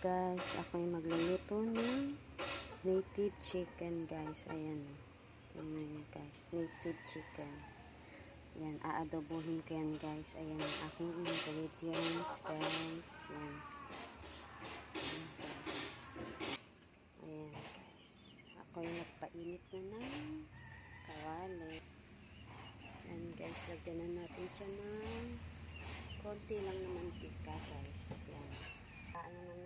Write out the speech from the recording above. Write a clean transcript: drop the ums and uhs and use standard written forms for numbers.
guys, ako ay magluluto ng native chicken guys. Ayan. Ayan guys, native chicken. Ayan, aadobohin ko yan guys. Ayan ang aking ingredients guys. Ayan. Ayan guys. Ayan guys. Ako ay nagpainit na ng kawali. Ayan guys, lagyan na natin siya ng konti lang naman mantika guys. Ayan. Ano na